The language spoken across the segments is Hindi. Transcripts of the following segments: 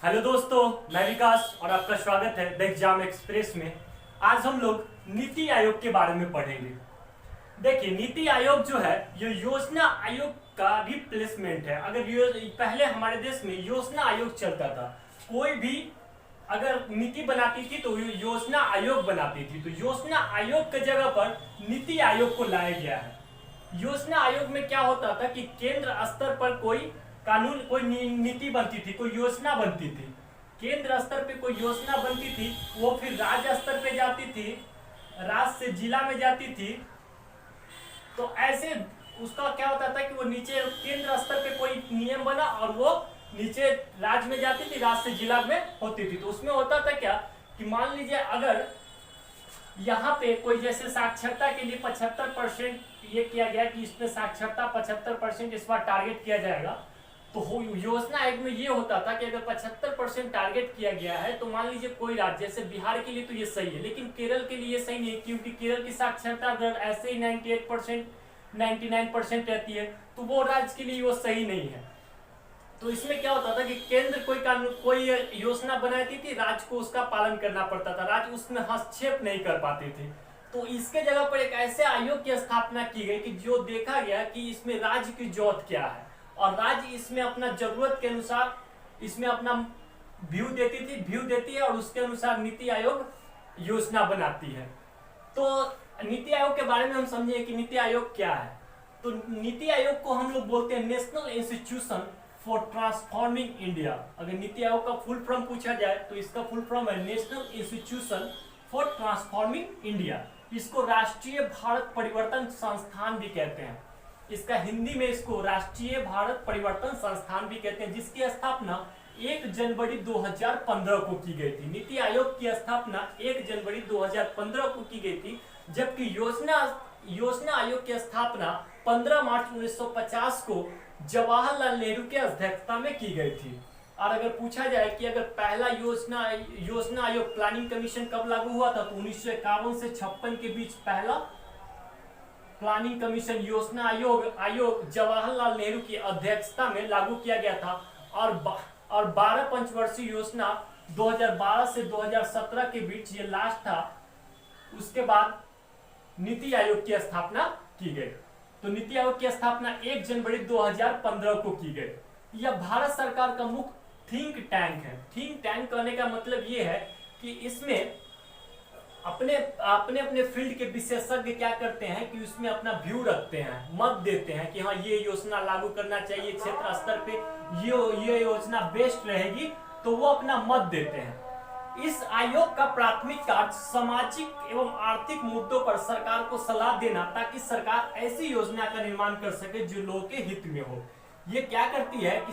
हेलो दोस्तों, मैं विकास और आपका स्वागत है द एग्जाम एक्सप्रेस में। आज हम लोग नीति आयोग के बारे में पढ़ेंगे। देखिए, नीति आयोग जो है ये योजना आयोग का रिप्लेसमेंट है। पहले हमारे देश में योजना आयोग चलता था। कोई भी अगर नीति बनाती थी तो योजना आयोग बनाती थी, तो योजना आयोग की जगह पर नीति आयोग को लाया गया है। योजना आयोग में क्या होता था कि केंद्र स्तर पर कोई कानून, कोई नीति बनती थी, कोई योजना बनती थी। केंद्र स्तर पे कोई योजना बनती थी, वो फिर राज्य स्तर पे जाती थी, राज्य से जिला में जाती थी। तो ऐसे उसका क्या होता था कि वो नीचे केंद्र स्तर पे कोई नियम बना और वो नीचे राज्य में जाती थी, राज्य से जिला में होती थी। तो उसमें होता था क्या कि मान लीजिए अगर यहाँ पे कोई जैसे साक्षरता के लिए 75% ये किया गया कि इसमें साक्षरता 75% इस बार टारगेट किया जाएगा, तो योजना आयोग में ये होता था कि अगर 75% टारगेट किया गया है तो मान लीजिए कोई राज्य जैसे बिहार के लिए तो ये सही है, लेकिन केरल के लिए सही नहीं है, क्योंकि केरल की साक्षरता दर ऐसे ही 98% 99% रहती है, तो वो राज्य के लिए वो सही नहीं है। तो इसमें क्या होता था कि केंद्र कोई कानून, कोई योजना बनाती थी, राज्य को उसका पालन करना पड़ता था, राज्य उसमें हस्तक्षेप नहीं कर पाते थे। तो इसके जगह पर एक ऐसे आयोग की स्थापना की गई कि जो देखा गया कि इसमें राज्य की जरूरत क्या है और राज्य इसमें अपना जरूरत के अनुसार इसमें अपना व्यू देती है और उसके अनुसार नीति आयोग योजना बनाती है। तो नीति आयोग के बारे में हम समझे कि नीति आयोग क्या है। तो नीति आयोग को हम लोग बोलते हैं national institution for transforming India. अगर नीति आयोग का फुल फॉर्म पूछा जाए तो इसका फुल फॉर्म है national institution for transforming India. इसको राष्ट्रीय भारत परिवर्तन संस्थान भी कहते हैं। इसका हिंदी में इसको राष्ट्रीय भारत परिवर्तन संस्थान भी कहते हैं, जिसकी स्थापना 1 जनवरी 2015 को की गई थी। नीति आयोग की स्थापना 1 जनवरी 2015 को की गई थी, जबकि योजना आयोग की स्थापना 15 मार्च 1950 को जवाहरलाल नेहरू के अध्यक्षता में की गई थी। और अगर पूछा जाए कि अगर पहला योजना आयोग प्लानिंग कमीशन कब लागू हुआ था, तो 1951 से 56 के बीच पहला प्लानिंग कमीशन योजना आयोग जवाहरलाल नेहरू की अध्यक्षता में लागू किया गया था। और 12 पंचवर्षीय योजना 2012 से 2017 के बीच ये लास्ट था। उसके बाद नीति आयोग की स्थापना की गई। तो नीति आयोग की स्थापना 1 जनवरी 2015 को की गई। यह भारत सरकार का मुख्य थिंक टैंक है। थिंक टैंक कहने का मतलब ये है कि इसमें अपने अपने फील्ड के विशेषज्ञ क्या करते हैं कि उसमें अपना व्यू रखते हैं, मत देते हैं कि हाँ ये योजना लागू करना चाहिए, क्षेत्र स्तर पे ये योजना बेस्ट रहेगी, तो वो अपना मत देते हैं। इस आयोग का प्राथमिक कार्य सामाजिक एवं आर्थिक मुद्दों पर सरकार को सलाह देना, ताकि सरकार ऐसी योजना का निर्माण कर सके जो लोगों के हित में हो। ये क्या करती है कि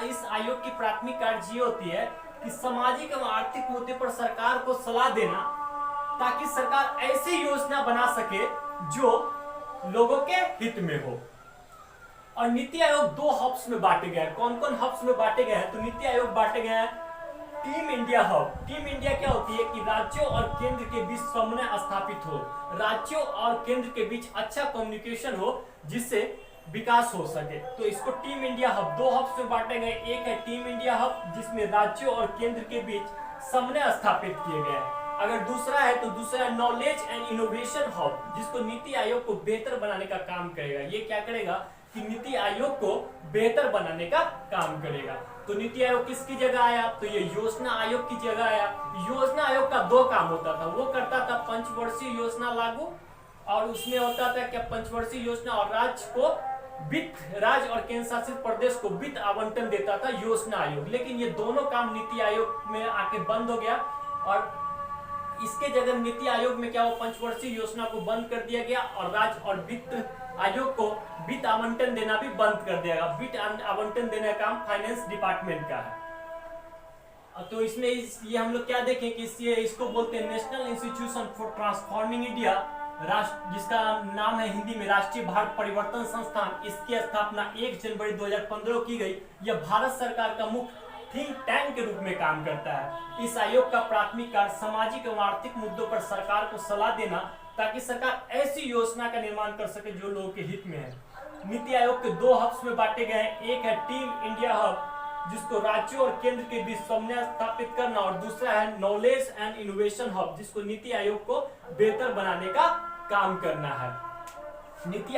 इस आयोग की प्राथमिक कार्य ये होती है कि सामाजिक एवं आर्थिक मुद्दे पर सरकार को सलाह देना, ताकि सरकार ऐसी योजना बना सके जो लोगों के हित में हो। और नीति आयोग 2 हब्स में बांटे गए हैं। कौन कौन हब्स में बांटे गए हैं? तो नीति आयोग बांटे गए हैं team India hub. Team India क्या होती है कि राज्यों और केंद्र के बीच समन्वय स्थापित हो, राज्यों और केंद्र के बीच अच्छा कम्युनिकेशन हो, जिससे विकास हो सके। तो इसको टीम इंडिया हब 2 हब्स में बांटे गए। एक है टीम इंडिया हब, जिसमें राज्यों और केंद्र के बीच समन्वय स्थापित किए गए हैं। अगर दूसरा है तो दूसरा है नॉलेज एंड इनोवेशन हब, जिसको नीति आयोग को बेहतर बनाने का काम करेगा। ये क्या करेगा कि नीति आयोग को बेहतर बनाने का काम करेगा। तो नीति आयोग किसकी जगह आया? तो ये योजना आयोग की जगह आया। योजना आयोग का 2 काम होता था। वो करता था पंचवर्षीय योजना लागू, और उसमें होता था क्या पंचवर्षीय योजना और राज्य और केंद्र शासित प्रदेश को वित्त आवंटन देता था योजना आयोग। लेकिन ये दोनों काम नीति आयोग में आके बंद हो गया, और इसके जगह नीति आयोग में क्या हो, पंचवर्षीय योजना को बंद कर दिया गया और राज्य और वित्त आयोग को वित्त आवंटन देना भी बंद कर दिया गया। वित्त आवंटन देने का काम फाइनेंस डिपार्टमेंट का है। तो इसमें ये हम लोग क्या देखें कि इसको बोलते हैं national institution for transforming India, जिसका नाम है हिंदी में राष्ट्रीय भारत परिवर्तन संस्थान। इसकी स्थापना 1 जनवरी 2015 की गई। यह भारत सरकार का मुख्य थिंक टैंक के रूप में काम करता है। इस आयोग का प्राथमिक कार्य सामाजिक एवं आर्थिक मुद्दों पर सरकार को सलाह देना, ताकि सरकार ऐसी योजना का निर्माण कर सके जो लोगों के हित में है। नीति आयोग के 2 हब्स में बांटे गए हैं। एक है टीम इंडिया हब, जिसको राज्यों और केंद्र के बीच समन्वय स्थापित करना, और दूसरा है नॉलेज एंड इनोवेशन हब, जिसको नीति आयोग को बेहतर बनाने का काम करना है। नीति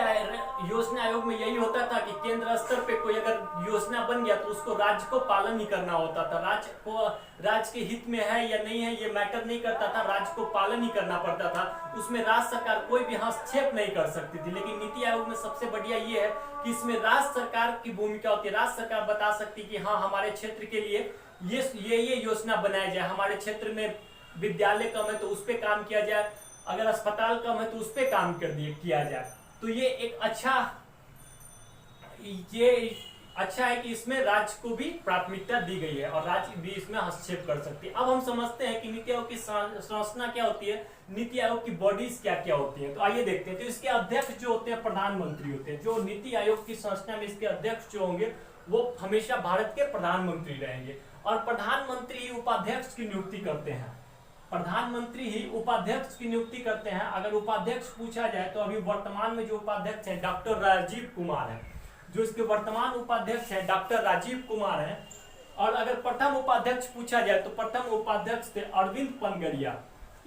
योजना आयोग में यही होता था कि केंद्र स्तर पे कोई अगर योजना बन गया तो उसको राज्य को पालन ही करना होता था। राज्य के हित में है या नहीं है ये मैटर नहीं करता था, राज्य को पालन ही करना पड़ता था। उसमें राज्य सरकार कोई भी हस्तक्षेप नहीं कर सकती थी। लेकिन नीति आयोग में सबसे बढ़िया ये है कि इसमें राज्य सरकार की भूमिका होती है। राज्य सरकार बता सकती कि हाँ, हमारे क्षेत्र के लिए ये योजना बनाया जाए, हमारे क्षेत्र में विद्यालय कम है तो उस पर काम किया जाए, अगर अस्पताल कम है तो उस पर काम किया जाए। तो ये एक अच्छा है कि इसमें राज्य को भी प्राथमिकता दी गई है और राज्य भी इसमें हस्तक्षेप कर सकती है। अब हम समझते हैं कि नीति आयोग की संरचना क्या होती है, नीति आयोग की बॉडीज क्या क्या होती हैं। तो आइए देखते हैं। तो इसके अध्यक्ष जो होते हैं प्रधानमंत्री होते हैं। जो नीति आयोग की संरचना में इसके अध्यक्ष जो होंगे वो हमेशा भारत के प्रधानमंत्री रहेंगे, और प्रधानमंत्री उपाध्यक्ष की नियुक्ति करते हैं। प्रधानमंत्री ही उपाध्यक्ष की नियुक्ति करते हैं। अगर उपाध्यक्ष पूछा जाए तो अभी वर्तमान में जो उपाध्यक्ष हैं डॉक्टर राजीव कुमार हैं, जो इसके वर्तमान उपाध्यक्ष हैं डॉक्टर राजीव कुमार हैं। और अगर प्रथम उपाध्यक्ष पूछा जाए तो प्रथम उपाध्यक्ष थे अरविंद पनगड़िया।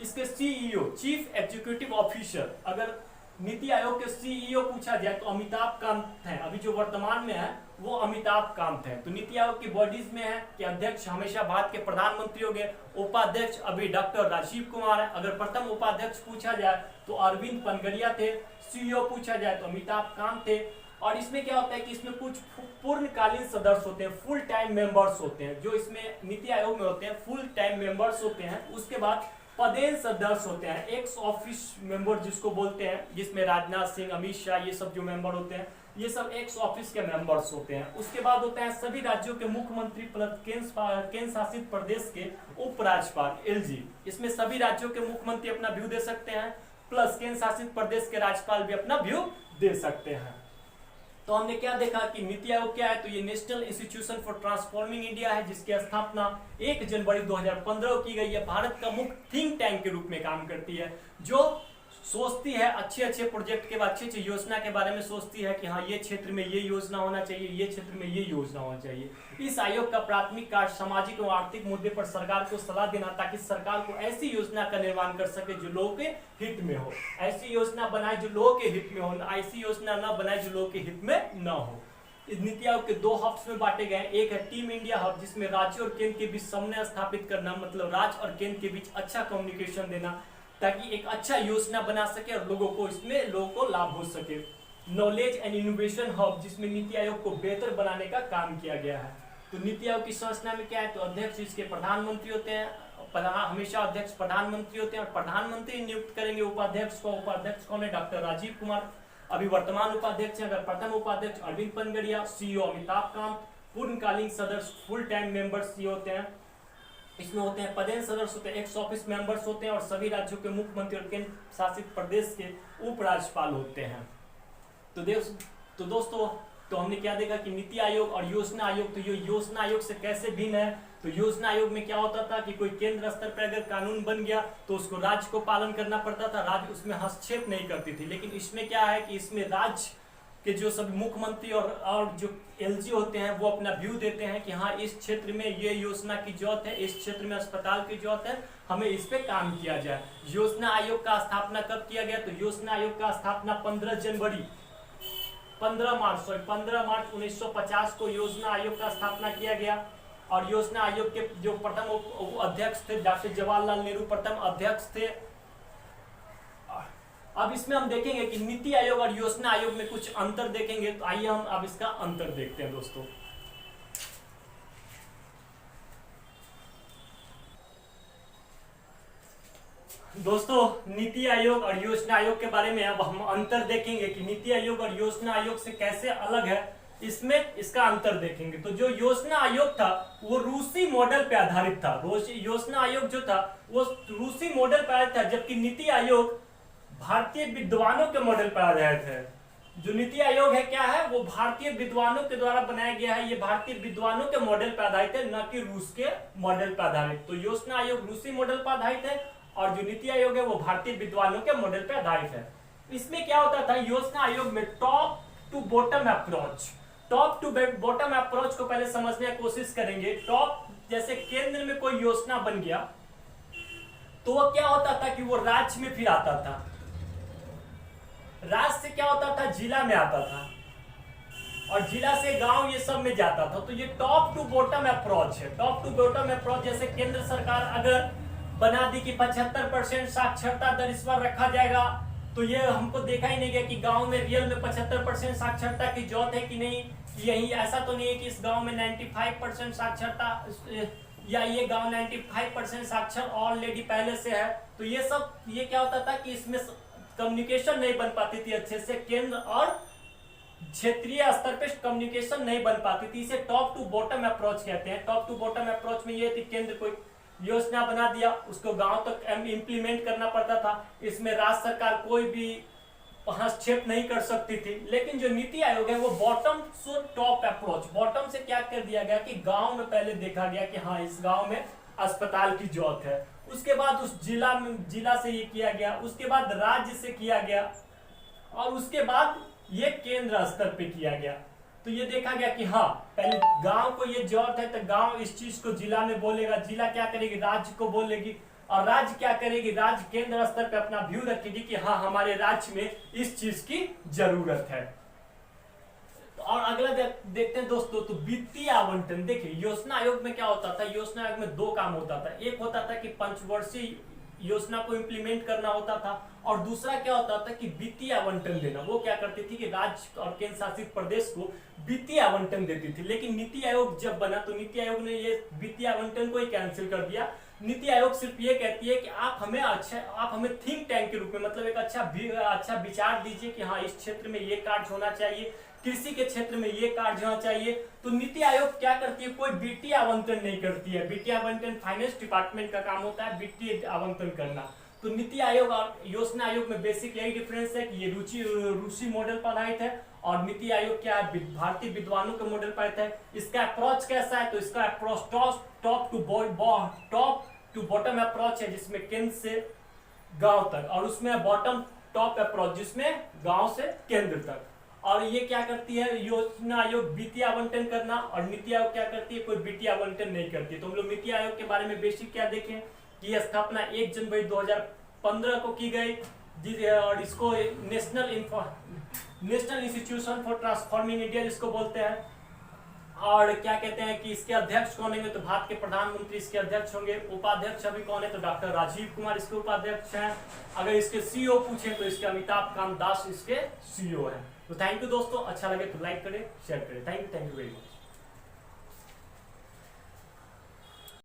इसके सीईओ चीफ एग्जीक्यूटिव ऑफिसर, अगर नीति आयोग के सीईओ पूछा जाए तो अमिताभ कांत हैं। अभी जो वर्तमान में है वो अमिताभ कांत है। तो नीति आयोग की बॉडीज में है कि अध्यक्ष हमेशा भारत के प्रधानमंत्री होंगे, उपाध्यक्ष अभी डॉक्टर राजीव कुमार है। अगर प्रथम उपाध्यक्ष पूछा जाए तो अरविंद पनगड़िया थे, सीईओ पूछा जाए तो अमिताभ कांत थे। और इसमें क्या होता है कि इसमें कुछ पूर्णकालीन सदस्य होते हैं, फुल टाइम मेंबर्स होते हैं, जो इसमें नीति आयोग में होते हैं फुल टाइम मेंबर्स होते हैं। उसके बाद पदेन सदस्य होते हैं, एक्स ऑफिस मेंबर जिसको बोलते हैं, जिसमें राजनाथ सिंह, अमित शाह, ये सब जो मेंबर होते हैं ये सब एक्स ऑफिस के मेंबर्स होते हैं। उसके बाद होते हैं सभी राज्यों के मुख्यमंत्री प्लस केंद्र शासित प्रदेश के उपराज्यपाल, एलजी। इसमें सभी राज्यों के मुख्यमंत्री अपना व्यू दे सकते हैं, प्लस केंद्र शासित प्रदेश के राज्यपाल भी अपना व्यू दे सकते हैं। तो हमने क्या देखा कि नीति आयोग क्या है, तो ये national institution for transforming India है, जिसकी स्थापना 1 जनवरी 2015 की गई है। भारत का मुख्य थिंक टैंक के रूप में काम करती है, जो सोचती है अच्छे प्रोजेक्ट के, अच्छी योजना के बारे में सोचती है कि हाँ ये क्षेत्र में ये योजना होना चाहिए, ये क्षेत्र में ये योजना होना चाहिए। इस आयोग का प्राथमिक कार्य सामाजिक और आर्थिक मुद्दे पर सरकार को सलाह देना, ताकि सरकार को ऐसी योजना का निर्माण कर सके जो लोगों के हित में हो, ऐसी योजना बनाए जो लोगों के हित में हो, ऐसी योजना न बनाए जो लोगों के हित में न हो। इस नीति आयोग के 2 हब्स में बांटे गए हैं। एक है टीम इंडिया हब, जिसमें राज्य और केंद्र के बीच समन्वय स्थापित करना, मतलब राज्य और केंद्र के बीच अच्छा कम्युनिकेशन देना, ताकि एक अच्छा योजना बना सके और लोगों को लाभ हो सके। नॉलेज एंड इनोवेशन हब, जिसमें नीति आयोग को बेहतर बनाने का काम किया गया है। तो नीति आयोग की संरचना में क्या है, तो अध्यक्ष इसके प्रधानमंत्री होते हैं, हमेशा अध्यक्ष प्रधानमंत्री होते हैं, और प्रधानमंत्री नियुक्त करेंगे उपाध्यक्ष को। उपाध्यक्ष कौन है, डॉक्टर राजीव कुमार अभी वर्तमान उपाध्यक्ष है। अगर प्रथम उपाध्यक्ष अरविंद पनगड़िया, सीईओ अमिताभ कांत, पूर्णकालीन सदस्य फुल टाइम मेंबर्स ये होते हैं। इसमें होते हैं पदेन सदस्य होते हैं, एक्स ऑफिस मेंबर्स होते हैं, और सभी राज्यों के मुख्यमंत्री और केंद्र शासित प्रदेश के उपराज्यपाल होते हैं। तो दोस्तों तो हमने क्या देखा कि नीति आयोग और योजना आयोग, तो ये योजना आयोग से कैसे भिन्न है। तो योजना आयोग में क्या होता था कि कोई केंद्र स्तर पर अगर कानून बन गया तो उसको राज्य को पालन करना पड़ता था, राज्य उसमें हस्तक्षेप नहीं करती थी। लेकिन इसमें क्या है कि इसमें राज्य कि जो सभी मुख्यमंत्री और जो एलजी होते हैं वो अपना व्यू देते हैं कि हाँ इस क्षेत्र में ये योजना की जरूरत है, इस क्षेत्र में अस्पताल की जरूरत है, हमें इस पे काम किया जाए। योजना आयोग का स्थापना कब किया गया, तो योजना आयोग का स्थापना 15 मार्च 1950 को योजना आयोग का स्थापना किया गया। और योजना आयोग के जो प्रथम अध्यक्ष थे डॉक्टर जवाहरलाल नेहरू प्रथम अध्यक्ष थे। अब इसमें हम देखेंगे कि नीति आयोग और योजना आयोग में कुछ अंतर देखेंगे। तो आइए हम अब इसका अंतर देखते हैं दोस्तों नीति आयोग और योजना आयोग के बारे में अब हम अंतर देखेंगे कि नीति आयोग और योजना आयोग से कैसे अलग है, इसमें इसका अंतर देखेंगे। तो जो योजना आयोग था वो रूसी मॉडल पे आधारित था। योजना आयोग जो था वो रूसी मॉडल पे आधारित था, जबकि नीति आयोग भारतीय विद्वानों के मॉडल पर आधारित है। जो नीति आयोग है क्या है, वो भारतीय विद्वानों के द्वारा बनाया गया है। ये भारतीय विद्वानों के मॉडल पर आधारित है, न कि रूस के मॉडल पर आधारित। तो योजना आयोग रूसी मॉडल पर आधारित है और जो नीति आयोग है वो भारतीय विद्वानों के मॉडल पर आधारित है। इसमें क्या होता था, योजना आयोग में top to bottom approach, top to bottom approach को पहले समझने की कोशिश करेंगे। टॉप जैसे केंद्र में कोई योजना बन गया तो वो क्या होता था कि वो राज्य में फिर आता था, राज्य से क्या होता था जिला में आता था, और जिला से गांव ये सब में जाता था। तो ये टॉप टू बॉटम अप्रोच है। टॉप टू बॉटम अप्रोच जैसे केंद्र सरकार अगर बना दी कि 75% साक्षरता दर इस बार रखा जाएगा, तो ये हमको देखा ही नहीं गया कि गांव में रियल में 75% साक्षरता की जरूरत है कि नहीं। यही ऐसा तो नहीं है कि इस गांव में 95% साक्षरता या ये गांव 95% साक्षर ऑलरेडी पहले से है। तो ये सब ये क्या होता था कि इसमें कम्युनिकेशन नहीं बन पाती थी अच्छे से, केंद्र और क्षेत्रीय स्तर पे कम्युनिकेशन नहीं बन पाती थी। इसे टॉप टू बॉटम अप्रोच कहते हैं। टॉप टू बॉटम अप्रोच में ये थी केंद्र कोई योजना बना दिया, उसको गांव तक इम्प्लीमेंट करना पड़ता था। इसमें राज्य सरकार कोई भी हस्तक्षेप नहीं कर सकती थी। लेकिन जो नीति आयोग है वो बॉटम से टॉप अप्रोच, बॉटम से क्या कर दिया गया कि गांव में पहले देखा गया कि हाँ इस गांव में अस्पताल की जरूरत है, उसके बाद उस जिला से ये किया गया, उसके बाद राज्य से किया गया, और उसके बाद ये केंद्र स्तर पे किया गया। तो ये देखा गया कि हाँ पहले गांव को ये जरूरत है तो गांव इस चीज को जिला में बोलेगा, जिला क्या करेगी राज्य को बोलेगी, और राज्य क्या करेगी राज्य केंद्र स्तर पे अपना व्यू रखेगी कि हाँ हमारे राज्य में इस चीज की जरूरत है। और अगला देखते हैं दोस्तों, तो वित्तीय आवंटन। देखिए योजना आयोग में क्या होता था, योजना आयोग में दो काम होता था। एक होता था कि पंचवर्षीय योजना को इम्प्लीमेंट करना होता था, और दूसरा क्या होता था कि वित्तीय आवंटन देना। वो क्या करती थी कि राज्य और केंद्र शासित प्रदेश को वित्तीय आवंटन देती थी। लेकिन नीति आयोग जब बना तो नीति आयोग ने ये वित्तीय आवंटन को ही कैंसिल कर दिया। नीति आयोग सिर्फ ये कहती है कि आप हमें थिंक टैंक के रूप में, मतलब एक अच्छा विचार दीजिए कि हाँ इस क्षेत्र में ये कार्य होना चाहिए, कृषि के क्षेत्र में ये कार्य होना चाहिए। तो नीति आयोग क्या करती है, कोई वित्तीय आवंटन नहीं करती है। वित्तीय आवंटन फाइनेंस डिपार्टमेंट का काम होता है वित्तीय आवंटन करना। तो नीति आयोग और योजना आयोग में बेसिक यही डिफरेंस है कि ये रूसी मॉडल पर आधारित है, और नीति आयोग क्या है भारतीय विद्वानों के मॉडल पर आधारित है। इसका अप्रोच कैसा है, तो इसका approach top to bottom approach है, जिसमें केंद्र से गांव तक, और उसमें बॉटम टॉप अप्रोच जिसमें गांव से केंद्र तक। और ये क्या करती है, योजना आयोग वित्तीय आवंटन करना, और नीति आयोग क्या करती है, कोई वित्तीय आवंटन नहीं करती। तो हम लोग नीति आयोग के बारे में बेसिक क्या देखें कि यह स्थापना 1 जनवरी 2015 को की गई, और इसको national institution for transforming India जिसको बोलते हैं। और क्या कहते हैं कि इसके अध्यक्ष कौन होंगे, तो भारत के प्रधानमंत्री इसके अध्यक्ष होंगे। उपाध्यक्ष अभी कौन है, तो डॉक्टर राजीव कुमार इसके उपाध्यक्ष हैं। अगर इसके सीईओ पूछे तो इसके अमिताभ कांत दास इसके सीईओ हैं। तो थैंक यू दोस्तों, अच्छा लगे तो लाइक करें, शेयर करें। Thank you very much.